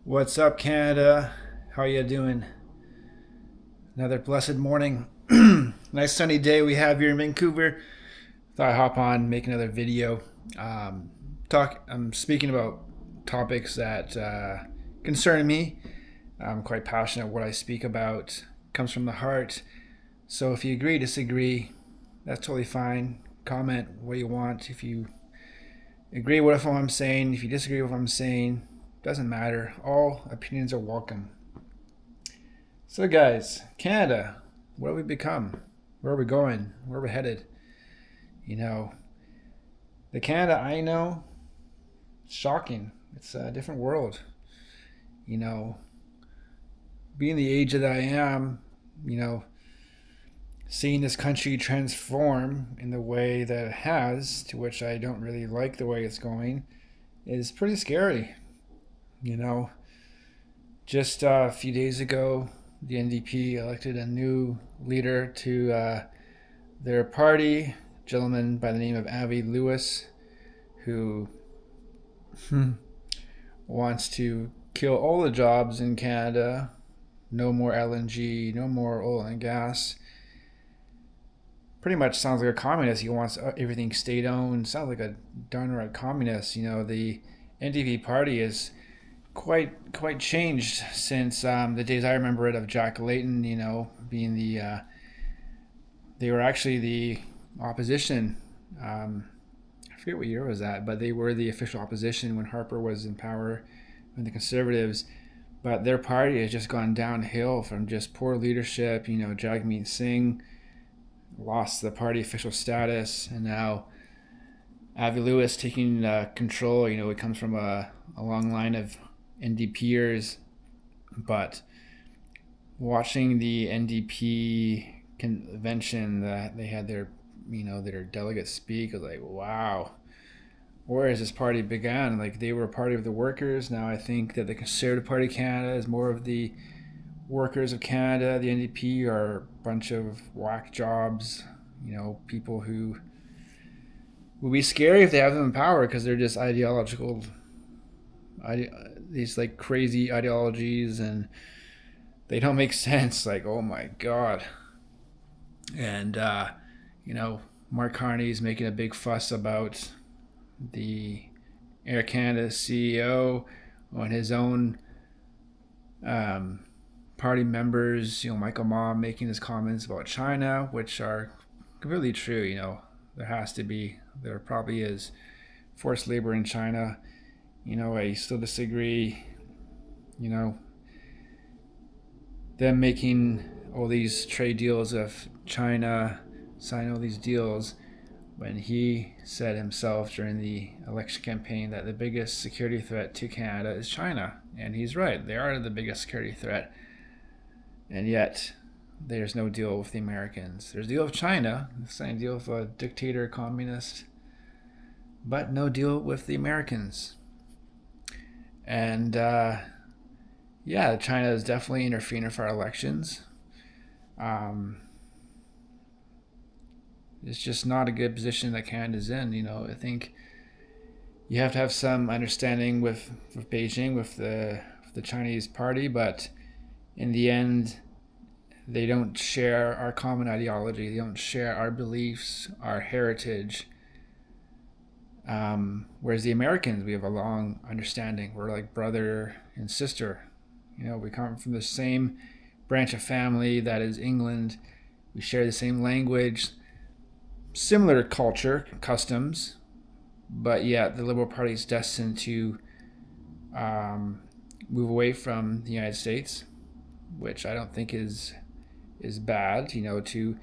What's up, Canada? How you doing? Another blessed morning. Nice sunny day we have here in Vancouver. Thought I'd hop on, make another video. Um, I'm speaking about topics that concern me. I'm quite passionate. What I speak about comes from the heart. So if you agree, disagree, that's totally fine. Comment what you want. If you agree with what I'm saying, if you disagree with what I'm saying, doesn't matter. All opinions are welcome. So, guys, Canada, what have we become? Where are we going? Where are we headed? You know, the Canada I know, it's shocking. It's a different world. You know, being the age that I am, you know, seeing this country transform in the way that it has, to which I don't really like the way it's going, is pretty scary. You know, just a few days ago, the NDP elected a new leader to their party, a gentleman by the name of Avi Lewis, who wants to kill all the jobs in Canada. No more LNG, no more oil and gas. Pretty much sounds like a communist. He wants everything state owned. Sounds like a darn right communist. You know, the NDP party is quite changed since the days I remember it of Jack Layton. You know, being they were actually the opposition. I forget what year was that, but they were the official opposition when Harper was in power, when the Conservatives. But their party has just gone downhill from just poor leadership. You know, Jagmeet Singh lost the party official status, and now Avi Lewis taking control. You know, it comes from a long line of NDPers, but watching the NDP convention that they had their delegates speak, I was like, wow, where has this party began? Like, they were a party of the workers. Now I think that the Conservative Party of Canada is more of the workers of Canada. The NDP are a bunch of whack jobs, you know, people who would be scary if they have them in power because they're just these like crazy ideologies, and they don't make sense. Like, oh my god. And you know, Mark Carney's making a big fuss about the Air Canada CEO on his own party members. You know, Michael Ma making his comments about China, which are completely true. You know, there probably is forced labor in China. You know, I still disagree. You know, them making all these trade deals of China, sign all these deals, when he said himself during the election campaign that the biggest security threat to Canada is China. And he's right, they are the biggest security threat. And yet, there's no deal with the Americans. There's a deal with China, sign a deal with a dictator, communist, but no deal with the Americans. And yeah, China is definitely interfering with our elections. It's just not a good position that Canada's in. You know, I think you have to have some understanding with Beijing, with the Chinese party, but in the end, they don't share our common ideology. They don't share our beliefs, our heritage. Whereas the Americans, we have a long understanding. We're like brother and sister. You know, we come from the same branch of family that is England. We share the same language, similar culture, customs, but yet the Liberal Party is destined to move away from the United States, which I don't think is bad. You know, to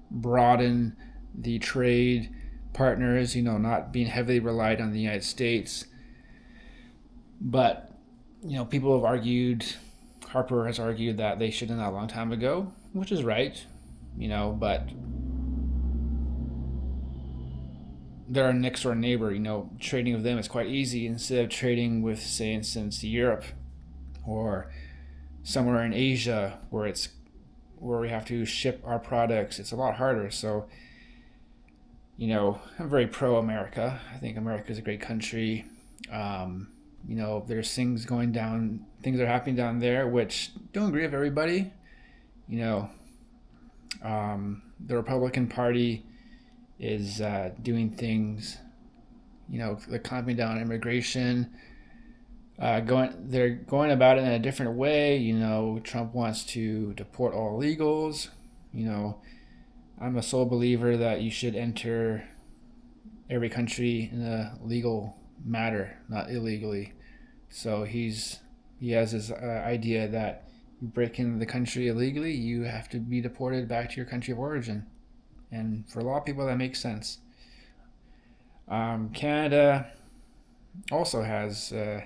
broaden the trade partners, you know, not being heavily relied on the United States. But, you know, people have argued, Harper has argued that they should have done that a long time ago, which is right, you know, but they're our next door neighbor. You know, trading with them is quite easy instead of trading with, say, instance, Europe or somewhere in Asia where we have to ship our products. It's a lot harder. So, you know, I'm very pro America. I think America is a great country. There's things going down, things are happening down there, which don't agree with everybody. You know, the Republican Party is doing things, they're clamping down on immigration. They're going about it in a different way. Trump wants to deport all illegals. I'm a sole believer that you should enter every country in a legal matter, not illegally. So he has this idea that you break into the country illegally, you have to be deported back to your country of origin. And for a lot of people, that makes sense. Canada also has an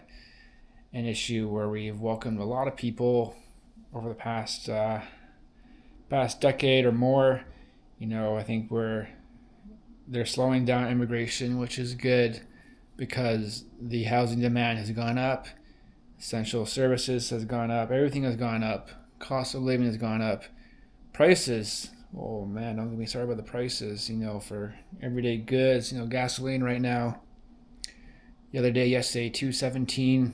issue where we've welcomed a lot of people over the past decade or more. I think they're slowing down immigration, which is good because the housing demand has gone up, essential services has gone up, everything has gone up, cost of living has gone up, prices. Oh man, don't get me started about the prices. For everyday goods, gasoline right now. Yesterday, $2.17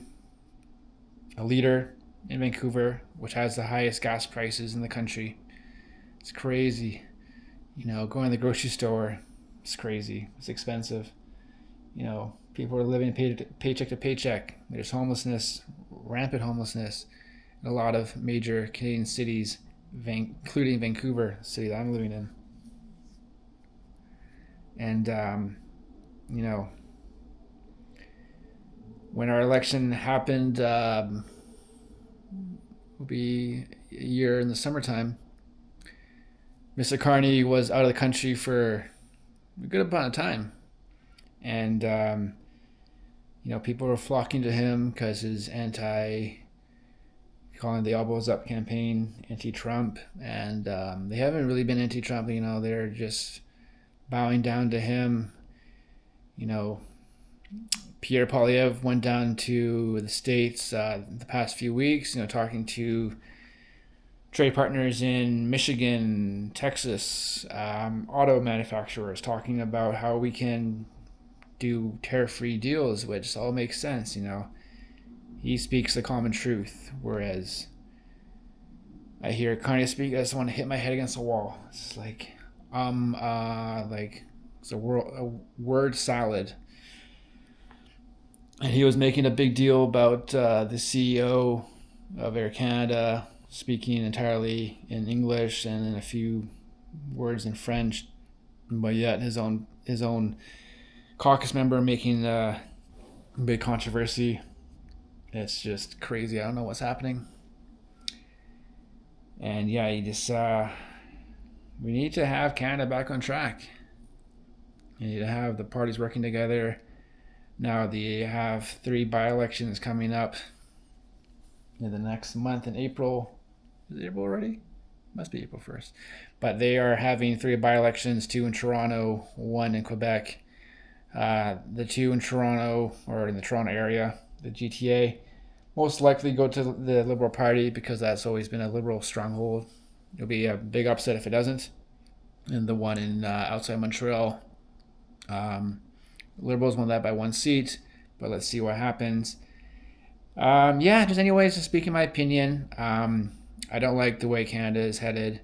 a liter in Vancouver, which has the highest gas prices in the country. It's crazy. Going to the grocery store, it's crazy. It's expensive. People are living paycheck to paycheck. There's homelessness, rampant homelessness in a lot of major Canadian cities, including Vancouver, the city that I'm living in. And, when our election happened, will be a year in the summertime, Mr. Carney was out of the country for a good amount of time. And, people were flocking to him because his calling the elbows up campaign, anti-Trump. And they haven't really been anti-Trump, they're just bowing down to him. Pierre Poilievre went down to the States the past few weeks, talking to trade partners in Michigan, Texas, auto manufacturers, talking about how we can do tariff-free deals, which all makes sense. He speaks the common truth, whereas I hear Kanye speak, I just want to hit my head against the wall. It's like it's a word salad. And he was making a big deal about the CEO of Air Canada speaking entirely in English and in a few words in French, but yet his own caucus member making a big controversy. It's just crazy. I don't know what's happening. And yeah, we need to have Canada back on track. You need to have the parties working together. Now they have 3 by-elections coming up in the next month in April. Is it April already? Must be April 1st. But they are having 3 by-elections, 2 in Toronto, 1 in Quebec. The 2 in Toronto, or in the Toronto area, the GTA, most likely go to the Liberal Party because that's always been a Liberal stronghold. It'll be a big upset if it doesn't. And the one in outside Montreal, Liberals won that by 1 seat, but let's see what happens. Just speaking my opinion, I don't like the way Canada is headed.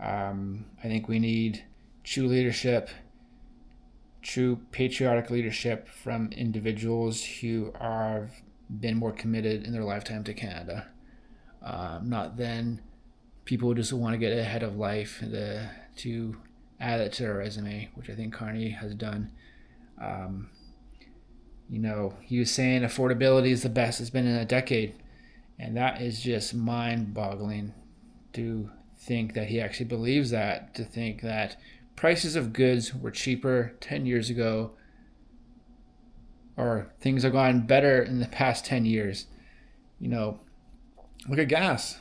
I think we need true leadership, true patriotic leadership from individuals who have been more committed in their lifetime to Canada. Not then people who just want to get ahead of life to add it to their resume, which I think Carney has done. He was saying affordability is the best it's been in a decade, and that is just mind-boggling to think that he actually believes that, to think that prices of goods were cheaper 10 years ago, or things have gone better in the past 10 years. Look at gas.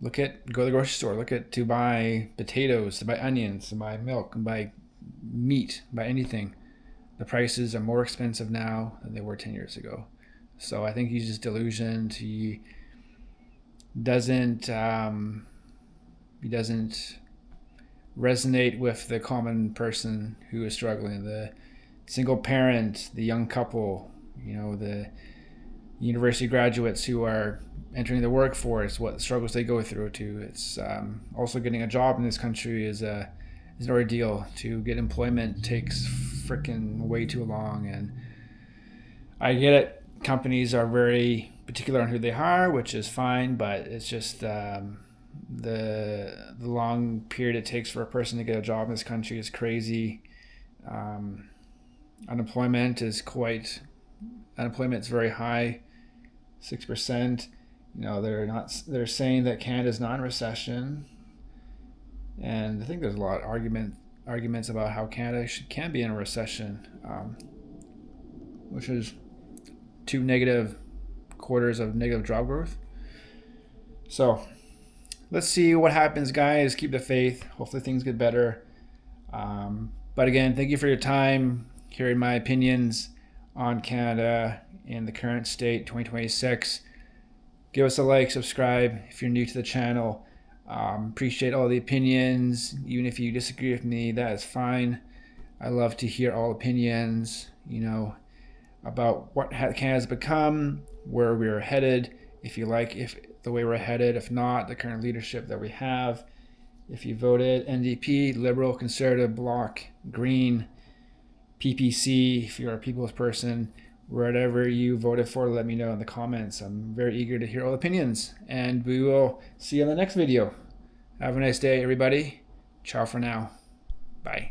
Go to the grocery store, to buy potatoes, to buy onions, to buy milk, and buy meat, buy anything. The prices are more expensive now than they were 10 years ago. So I think he's just delusioned. He doesn't resonate with the common person who is struggling, the single parent, the young couple, the university graduates who are entering the workforce, what struggles they go through. It's also getting a job in this country is an ordeal. To get employment takes freaking way too long, and I get it. Companies are very particular on who they hire, which is fine, but it's just the long period it takes for a person to get a job in this country is crazy. Um, unemployment is very high, 6%. They're saying that Canada's not in recession, and I think there's a lot of arguments about how Canada can be in a recession, which is 2 negative quarters of negative job growth. So let's see what happens, guys. Keep the faith. Hopefully things get better. But again, thank you for your time, hearing my opinions on Canada in the current state, 2026. Give us a like, subscribe if you're new to the channel. Appreciate all the opinions. Even if you disagree with me, that is fine. I love to hear all opinions, about what Canada's become, where we're headed, if you like if the way we're headed, if not, the current leadership that we have. If you voted NDP, Liberal, Conservative, Bloc, Green, PPC, if you're a People's person, whatever you voted for, let me know in the comments. I'm very eager to hear all opinions, and we will see you in the next video. Have a nice day, everybody. Ciao for now. Bye.